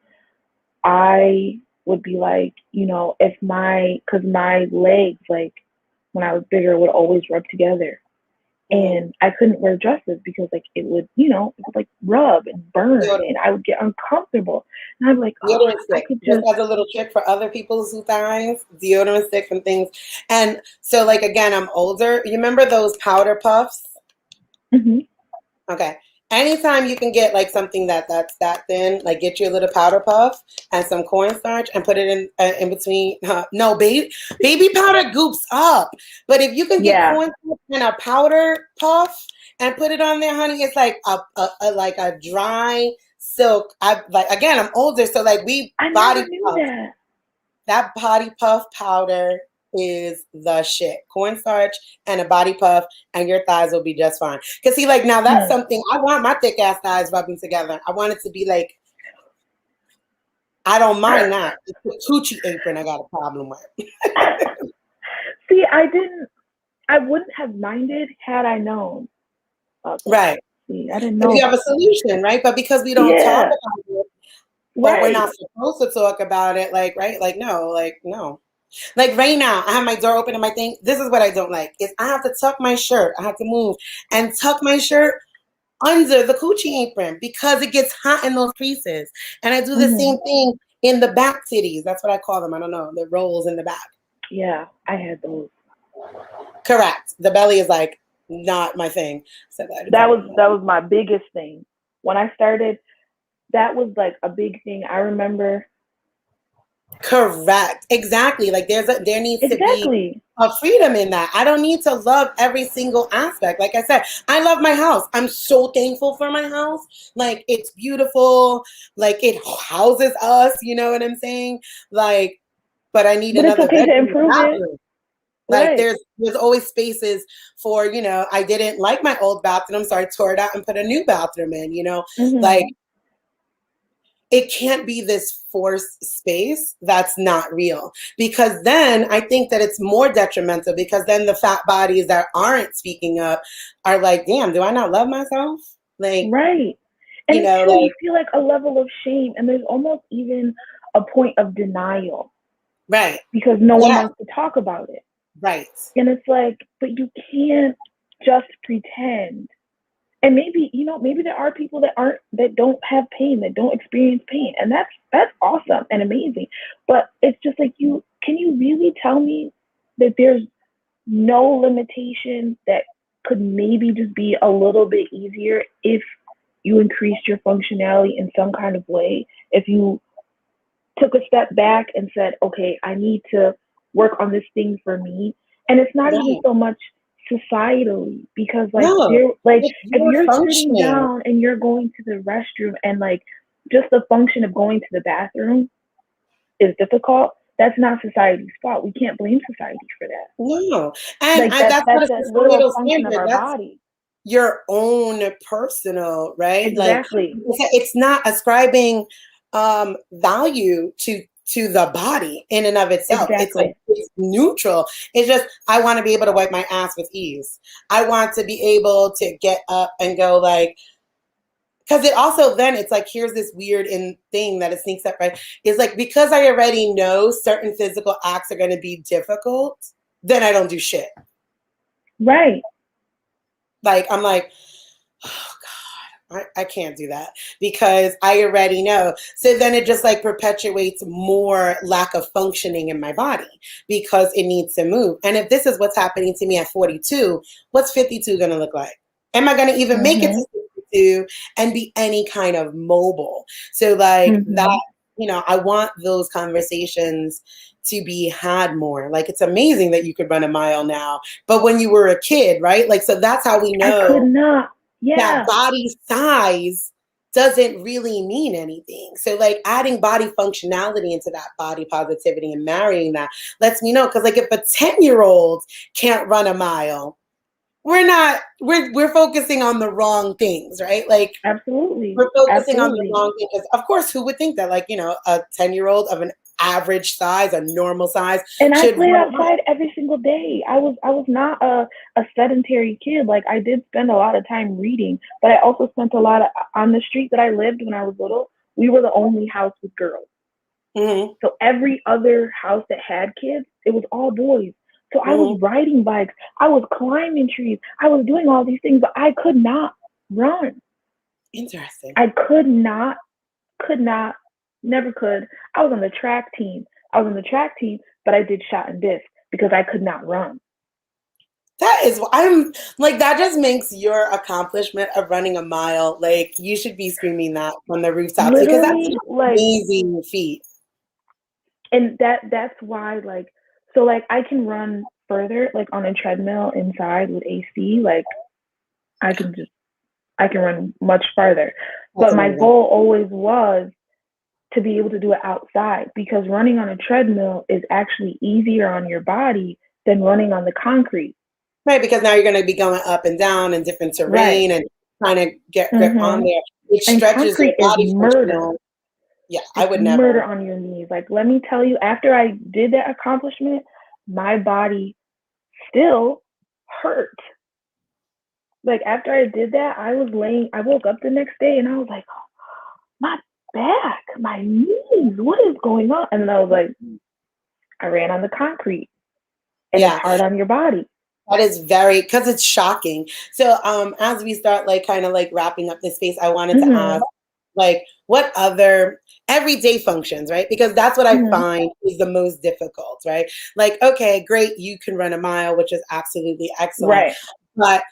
S2: I would be like, if because my legs, like when I was bigger, would always rub together.
S1: mm,
S2: And I couldn't wear dresses because like it would like rub and burn
S1: deodorant,
S2: and I would get uncomfortable. And I'm like, oh,
S1: deodorant
S2: I
S1: stick,
S2: could
S1: just
S2: just,
S1: as a little trick for other people's thighs, deodorant sticks and things. And so, like, again, I'm older. You remember those powder puffs?
S2: mm-hmm.
S1: Okay. Anytime you can get like something that's that thin, like get you a little powder puff and some cornstarch and put it in between. No, baby powder goops up, but if you can get
S2: Yeah,
S1: cornstarch and a powder puff and put it on there, honey, it's like a like a dry silk. I like again, I'm older, so like we
S2: I
S1: body
S2: never knew
S1: puff.
S2: that.
S1: That body puff powder is the shit. Cornstarch and a body puff, and your thighs will be just fine. Because, see, like, now that's
S2: Hmm.
S1: something I want my thick ass thighs rubbing together. I want it to be like, I don't mind that. It's the coochie apron I got a problem with.
S2: See, I wouldn't have minded had I known about that.
S1: Right.
S2: See, I didn't
S1: If
S2: know
S1: you have a
S2: about that.
S1: solution, right? But because we don't talk
S2: Yeah,
S1: about it, or we're
S2: right.
S1: not supposed to talk about it, like, right? Like, no. Like right now, I have my door open and my thing. This is what I don't like is I have to tuck my shirt. I have to move and tuck my shirt under the coochie apron because it gets hot in those creases. And I do the
S2: Hmm.
S1: same thing in the back titties. That's what I call them. I don't know. The rolls in the back.
S2: Yeah, I had those.
S1: Correct. The belly is like not my thing. So
S2: That was my biggest thing. When I started, that was like a big thing. I remember
S1: correct. Exactly. Like there needs to be
S2: exactly.
S1: a freedom in that. I don't need to love every single aspect. Like I said, I love my house. I'm so thankful for my house. Like it's beautiful. Like it houses us, you know what I'm saying? Like, but I need
S2: But it's
S1: another
S2: okay to
S1: bedroom and a
S2: improve it.
S1: bathroom. Like
S2: Right.
S1: there's always spaces for, I didn't like my old bathroom, so I tore it out and put a new bathroom in, like
S2: Hmm.
S1: it can't be this forced space that's not real because then I think that it's more detrimental because then the fat bodies that aren't speaking up are like, damn, do I not love myself? Like,
S2: Right. And it's true, you
S1: like,
S2: feel like a level of shame, and there's almost even a point of denial
S1: right.
S2: because no one
S1: Yeah,
S2: wants to talk about it.
S1: right.
S2: And it's like, but you can't just pretend. And maybe there are people that don't have pain, that don't experience pain, and that's awesome and amazing. But it's just like can you really tell me that there's no limitation that could maybe just be a little bit easier if you increased your functionality in some kind of way, if you took a step back and said, okay, I need to work on this thing for me. And it's not even
S1: Right.
S2: so much societally, because like
S1: No,
S2: there, like
S1: if
S2: if
S1: you're
S2: you're sitting
S1: functioning.
S2: down and you're going to the restroom and like just the function of going to the bathroom is difficult, that's not society's fault. We can't blame society for that.
S1: No, and
S2: Like that's
S1: that's not a
S2: a literal
S1: societal
S2: function of
S1: standard.
S2: our
S1: That's
S2: body.
S1: your own personal, right? Like
S2: Exactly.
S1: it's not ascribing value to the body in and of itself. It's like
S2: Exactly.
S1: it's neutral. It's just I want to be able to wipe my ass with ease. I want to be able to get up and go like because it also then it's like here's this weird thing that it sneaks up, right? It's like because I already know certain physical acts are going to be difficult, then I don't do shit.
S2: Right.
S1: Like I'm like, oh God, I can't do that because I already know. So then it just like perpetuates more lack of functioning in my body because it needs to move. And if this is what's happening to me at 42, what's 52 going to look like? Am I going to even make it
S2: Mhm.
S1: to 52 and be any kind of mobile? So like that,
S2: Mhm.
S1: I want those conversations to be had more. Like it's amazing that you could run a mile now, but when you were a kid, right? Like so that's how we
S2: I could
S1: know
S2: not.
S1: that
S2: Yeah.
S1: body size doesn't really mean anything. So like adding body functionality into that body positivity and marrying that lets me know. Cause like if a 10-year-old can't run a mile, we're focusing on the wrong things, right? Like
S2: Absolutely.
S1: we're focusing on the
S2: Absolutely.
S1: wrong thing. Because of course, who would think that like, a 10-year-old of an average size, a normal size
S2: And I
S1: should
S2: played
S1: run a mile?
S2: outside every single day. I was not a sedentary kid. Like I did spend a lot of time reading, but I also spent a lot of on the street that I lived when I was little. We were the only house with girls.
S1: Mm-hmm,
S2: So every other house that had kids, it was all boys. So I was
S1: mm-hmm.
S2: riding bikes, I was climbing trees, I was doing all these things, but I could not run.
S1: Interesting.
S2: I could not, never could. I was on the track team. But I did shot and disc because I could not run.
S1: That is, I'm like, that just makes your accomplishment of running a mile, like, you should be screaming that from the rooftops because that's an
S2: Literally, like,
S1: amazing feat.
S2: and that's why, like, so like I can run further, like on a treadmill inside with AC, like I can just I can run much farther.
S1: That's
S2: But my
S1: amazing.
S2: goal always was to be able to do it outside because running on a treadmill is actually easier on your body than running on the concrete.
S1: Right, because now you're going to be going up and down in different
S2: Right.
S1: terrain and trying to get grip on
S2: Mhm.
S1: there. It
S2: And
S1: stretches your
S2: concrete is
S1: body
S2: murder.
S1: functional. Yeah, I
S2: It's
S1: would
S2: murder
S1: never.
S2: on your knees. Like let me tell you, after I did that accomplishment, my body still hurt. Like after I did that, I woke up the next day and I was like, my back, my knees, what is going on? And then I was like, I ran on the concrete and it's
S1: Yeah,
S2: hard on your body.
S1: that is very, because it's shocking. So as we start like kind of like wrapping up this space, I wanted to ask
S2: Mhm.
S1: like what other everyday functions, right? Because that's what I
S2: Mhm.
S1: find is the most difficult, right? Like, okay, great, you can run a mile, which is absolutely excellent.
S2: Right.
S1: But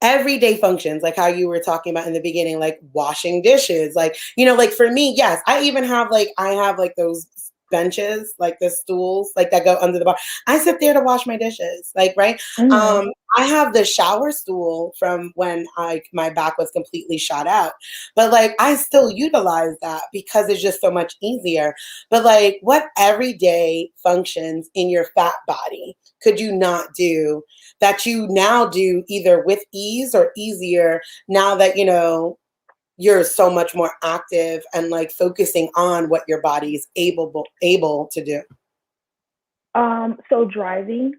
S1: everyday functions, like how you were talking about in the beginning, like washing dishes, like, like for me, yes, I have like those benches, like the stools, like that go under the bar. I sit there to wash my dishes, like, right.
S2: Mhm.
S1: I have the shower stool from when my back was completely shot out, but like I still utilize that because it's just so much easier. But like what everyday functions in your fat body could you not do that you now do either with ease or easier now that you're so much more active and like focusing on what your body is able to do?
S2: So driving,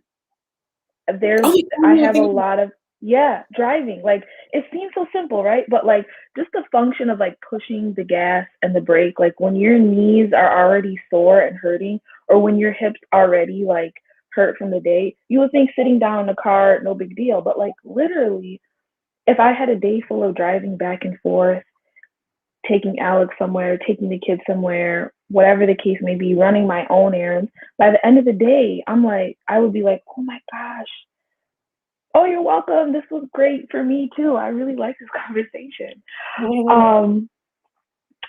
S1: Oh,
S2: there's
S1: you
S2: I
S1: didn't even
S2: have a
S1: think of
S2: lot of yeah, driving. Like it seems so simple, right? But like just the function of like pushing the gas and the brake, like when your knees are already sore and hurting, or when your hips already like hurt from the day, you would think sitting down in the car, no big deal. But like literally, if I had a day full of driving back and forth, taking Alex somewhere, taking the kids somewhere, whatever the case may be, running my own errands, by the end of the day, I would be like, oh my gosh, oh, you're welcome. This was great for me too. I really like this conversation.
S1: it.
S2: Um,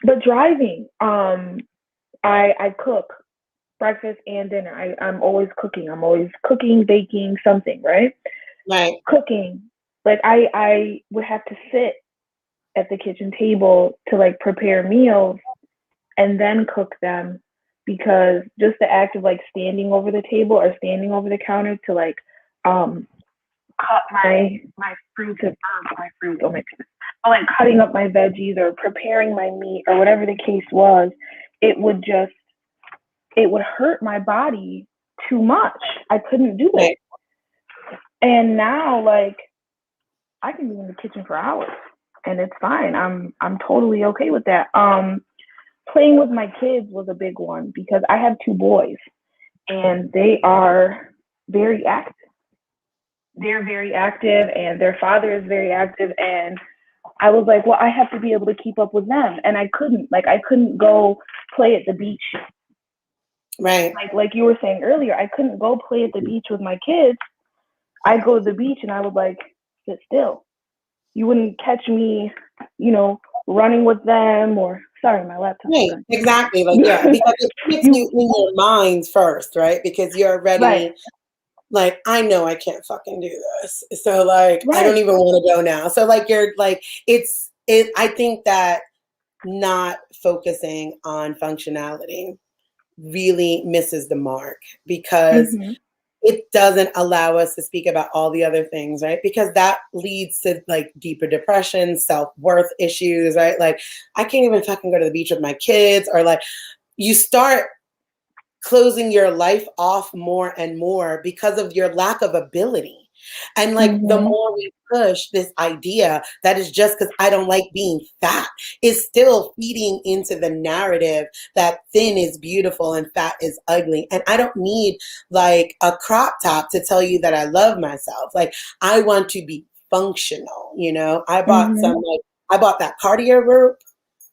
S2: but driving, I cook breakfast and dinner. I'm always cooking. I'm always cooking, baking, something, right?
S1: Right.
S2: cooking. Like I would have to sit at the kitchen table to like prepare meals and then cook them, because just the act of like standing over the table or standing over the counter to like cut my fruits and my fruit, oh my goodness, or like cutting up my veggies or preparing my meat or whatever the case was, it would just it would hurt my body too much. I couldn't do it.
S1: Right.
S2: And now like I can be in the kitchen for hours and it's fine. I'm totally okay with that. Playing with my kids was a big one because I have two boys and they are very active. They're very active and their father is very active, and I was like, well, I have to be able to keep up with them, and I couldn't. Like I couldn't go play at the beach.
S1: Right.
S2: Like you were saying earlier, I couldn't go play at the beach with my kids. I'd go to the beach and I would like sit still. You wouldn't catch me, running with them or sorry, my laptop.
S1: Right. Exactly. Like, yeah, because it hits you in your mind first, right? Because you're already
S2: right.
S1: like, I know I can't fucking do this. So like, I
S2: Right.
S1: don't even want to go now. So like, you're like, I think that not focusing on functionality really misses the mark because
S2: Mm-hmm.
S1: it doesn't allow us to speak about all the other things, right? Because that leads to like deeper depression, self-worth issues, right? Like, I can't even fucking go to the beach with my kids, or like, you start closing your life off more and more because of your lack of ability. And like, the
S2: Mm-hmm.
S1: more we push this idea that is just because I don't like being fat, is still feeding into the narrative that thin is beautiful and fat is ugly. And I don't need like a crop top to tell you that I love myself. Like, I want to be functional,
S2: Mm-hmm.
S1: I bought that cardio rope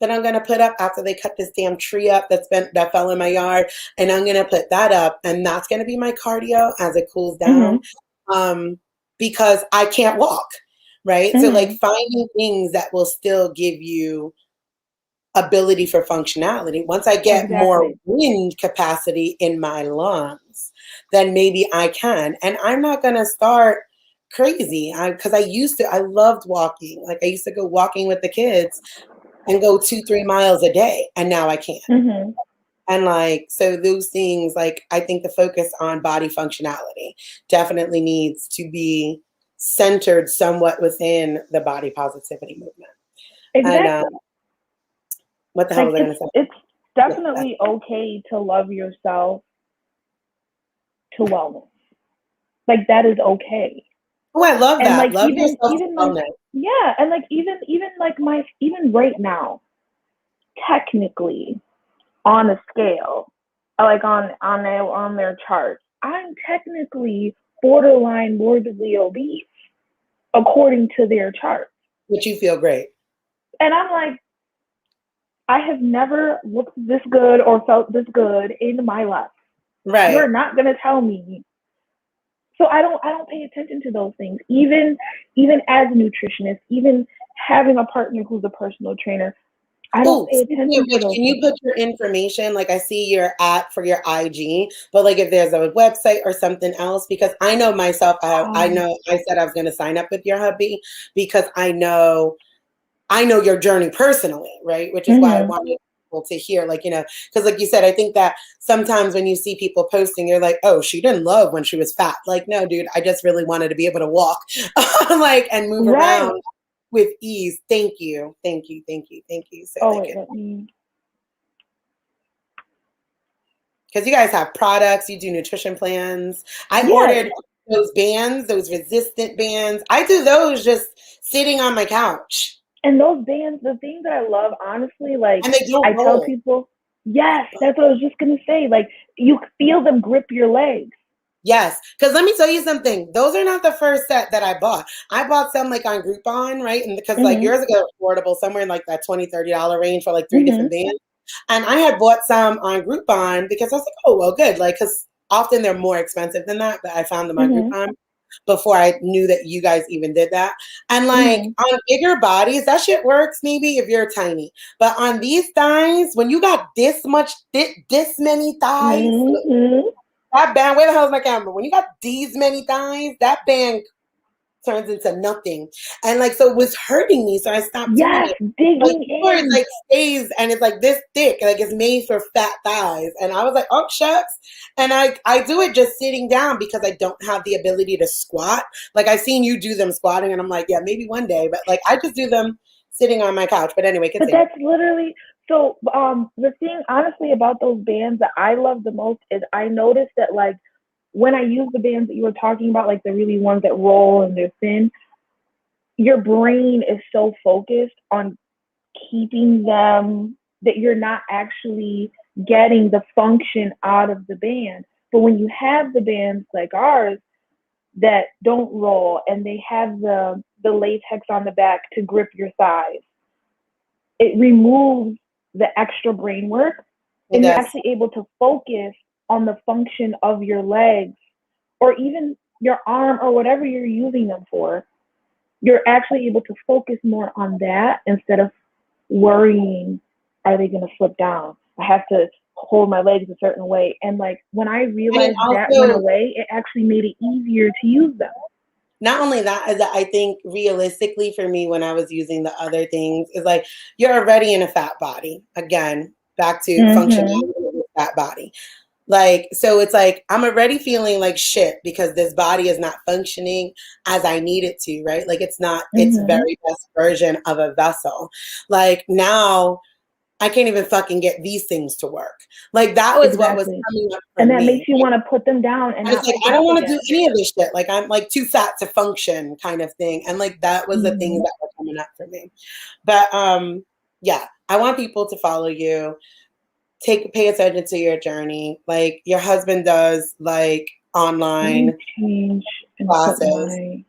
S1: that I'm gonna put up after they cut this damn tree up that fell in my yard, and I'm gonna put that up, and that's gonna be my cardio as it cools
S2: Mm-hmm.
S1: down, because I can't walk, right? So like,
S2: Mm-hmm.
S1: finding things that will still give you ability for functionality. Once I get more
S2: Exactly.
S1: wind capacity in my lungs, then maybe I can, and I'm not gonna start crazy. Because I loved walking. Like, I used to go walking with the kids and go 2-3 miles a day, and now I can't.
S2: Mm-hmm.
S1: And like, so those things, like, I think the focus on body functionality definitely needs to be centered somewhat within the body positivity movement. And
S2: Exactly.
S1: what the hell
S2: Like
S1: was I going to say?
S2: it's
S1: Yeah,
S2: definitely okay to love yourself to wellness. Like that is okay.
S1: oh, I love
S2: And
S1: that.
S2: like
S1: Love
S2: even
S1: yourself to
S2: even like
S1: wellness.
S2: yeah, and like even like my even right now, technically on a scale, like on their charts, I'm technically borderline morbidly obese according to their chart.
S1: But you feel great.
S2: And I'm like, I have never looked this good or felt this good in my life. You're
S1: Right.
S2: not gonna tell me. So I don't pay attention to those things. Even as a nutritionist, even having a partner who's a personal trainer, I don't
S1: Oh,
S2: pay
S1: speaking of
S2: attention to
S1: which,
S2: those
S1: can you
S2: things.
S1: put your information? Like, I see your app for your IG, but like, if there's a website or something else, because I know myself, I
S2: Um,
S1: know I said I was going to sign up with your hubby because I know your journey personally, right? Which is why I
S2: mm-hmm.
S1: wanted people to hear, like, because like you said, I think that sometimes when you see people posting, you're like, oh, she didn't love when she was fat. Like, no, dude, I just really wanted to be able to walk, like, and move
S2: Right.
S1: around with ease. Thank you. Thank you. Thank you. Thank you. So
S2: Oh
S1: they
S2: wait,
S1: can,
S2: let me.
S1: because you guys have products, you do nutrition plans. I
S2: Yeah,
S1: ordered those bands, those resistant bands. I do those just sitting on my couch,
S2: and those bands, the thing that I love, honestly, like
S1: and they don't
S2: I tell
S1: roll.
S2: people, yes, that's what I was just gonna say. Like you feel them grip your legs.
S1: Yes, because let me tell you something. Those are not the first set that I bought. I bought some like on Groupon, right? And because like
S2: Mhm.
S1: yours are affordable, somewhere in like that $20-$30 range for like three
S2: Mhm.
S1: different bands. And I had bought some on Groupon because I was like, oh, well, good. Like, because often they're more expensive than that, but I found them on
S2: Mhm.
S1: Groupon before I knew that you guys even did that. And like,
S2: Mhm.
S1: on bigger bodies, that shit works maybe if you're tiny. But on these thighs, when you got this many thighs,
S2: Mhm.
S1: that band, where the hell is my camera? When you got these many thighs, that band turns into nothing. And like, so it was hurting me. So I stopped doing
S2: Yes,
S1: it. Like
S2: digging
S1: yours
S2: in.
S1: like stays and it's like this thick, like it's made for fat thighs. And I was like, oh shucks. And I do it just sitting down because I don't have the ability to squat. Like I've seen you do them squatting and I'm like, yeah, maybe one day, but like I just do them sitting on my couch. But anyway,
S2: But
S1: continue.
S2: that's literally so. The thing, honestly, about those bands that I love the most is I noticed that like when I use the bands that you were talking about, like the really ones that roll and they're thin, your brain is so focused on keeping them that you're not actually getting the function out of the band. But when you have the bands like ours that don't roll and they have the latex on the back to grip your thighs, it removes the extra brain work
S1: It
S2: and you're
S1: does.
S2: actually able to focus on the function of your legs or even your arm or whatever you're using them for. You're actually able to focus more on that instead of worrying, are they going to slip down? I have to hold my legs a certain way. And like when I
S1: And it
S2: realized that went
S1: also,
S2: away, it actually made it easier to use them.
S1: not only that, is that I think realistically for me, when I was using the other things, is like you're already in a fat body. Again, back to
S2: Mm-hmm.
S1: functionality of a fat body. Like, so it's like I'm already feeling like shit because this body is not functioning as I need it to, right? Like it's not its
S2: Mm-hmm.
S1: very best version of a vessel. Like now I can't even fucking get these things to work. Like that was what was
S2: Exactly.
S1: coming up for
S2: And that
S1: me.
S2: makes you want to put them down and
S1: I was
S2: not
S1: like,
S2: pick
S1: I
S2: it
S1: don't
S2: up
S1: want to do
S2: again.
S1: any of this shit. Like I'm like too fat to function kind of thing. And like that was the things
S2: Mm-hmm.
S1: that were coming up for me. But yeah, I want people to follow you. Pay attention to your journey. Like your husband does like
S2: Let me
S1: online
S2: change and put
S1: classes.
S2: my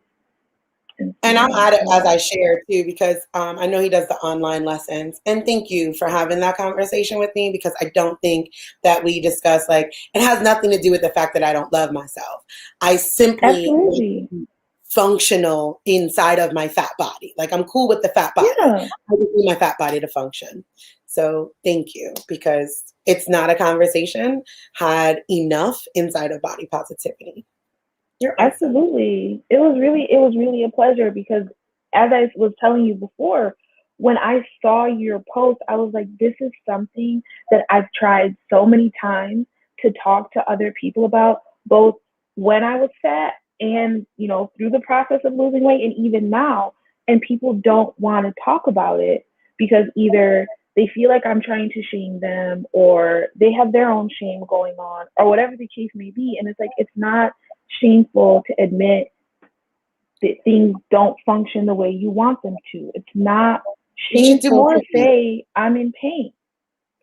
S1: And I'll
S2: Instagram.
S1: add it as
S2: Hold
S1: I
S2: on.
S1: share too, because I know he does the online lessons. And thank you for having that conversation with me because I don't think that we discuss like it has nothing to do with the fact that I don't love myself. I simply want to
S2: Absolutely.
S1: be functional inside of my fat body. Like I'm cool with the fat body.
S2: Yeah.
S1: I just need my fat body to function. So thank you because it's not a conversation had enough inside of body positivity. You're awesome.
S2: Absolutely. It was really a pleasure because as I was telling you before, when I saw your post, I was like, this is something that I've tried so many times to talk to other people about, both when I was fat and, through the process of losing weight and even now. And people don't want to talk about it because either they feel like I'm trying to shame them or they have their own shame going on or whatever the case may be. And it's like, it's not shameful to admit that things don't function the way you want them to. It's not
S1: We should do
S2: shameful
S1: more
S2: to
S1: of these.
S2: say I'm in pain.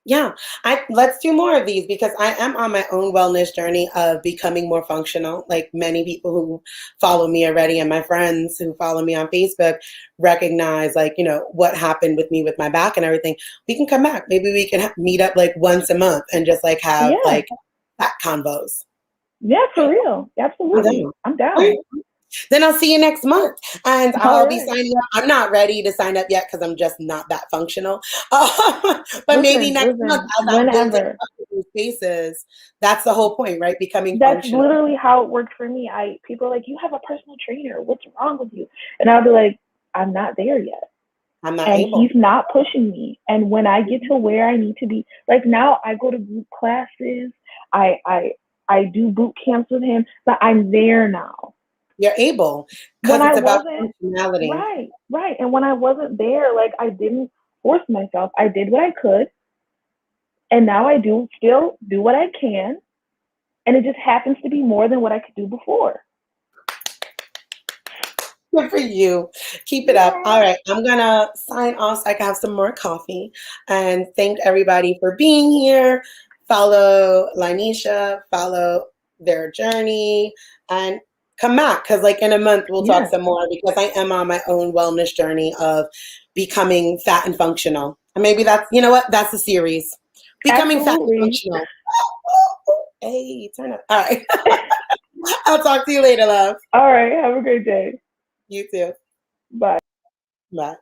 S1: Yeah, I let's do more of these because I am on my own wellness journey of becoming more functional. Like many people who follow me already and my friends who follow me on Facebook recognize like, what happened with me with my back and everything. We can come back. Maybe we can meet up like once a month and just like have
S2: Yeah.
S1: like fat convos.
S2: Yeah, for real.
S1: I'm
S2: Absolutely.
S1: down.
S2: I'm
S1: All right.
S2: down.
S1: Then I'll see you next month. And
S2: All
S1: I'll be
S2: right.
S1: signing up. I'm not ready to sign up yet because I'm just not that functional. But maybe next month,
S2: Listen,
S1: as I'm building
S2: whenever.
S1: up these spaces, that's the whole point, right? Becoming
S2: That's
S1: functional.
S2: literally how it worked for me. People are like, you have a personal trainer. What's wrong with you? And I'll be like, I'm not there yet.
S1: I'm not
S2: And he's
S1: able.
S2: not pushing me. And when I get to where I need to be, like now I go to group classes, I I I do boot camps with him, but I'm there now.
S1: You're able
S2: When
S1: because
S2: I
S1: it's about
S2: wasn't,
S1: functionality.
S2: right, right. And when I wasn't there, like I didn't force myself. I did what I could, and now I do still do what I can, and it just happens to be more than what I could do before.
S1: Good for you. Keep it up.
S2: Yeah.
S1: All right. I'm going to sign off so I can have some more coffee and thank everybody for being here. Follow Lynesia, follow their journey, and come back because, like, in a month, we'll talk
S2: Yeah.
S1: some more because I am on my own wellness journey of becoming fat and functional. And maybe that's, you know what? That's the series. Becoming fat and
S2: Absolutely.
S1: functional. Hey, turn up. All right. I'll talk to you later, love.
S2: All right. Have a great day.
S1: You too.
S2: Bye.
S1: Bye.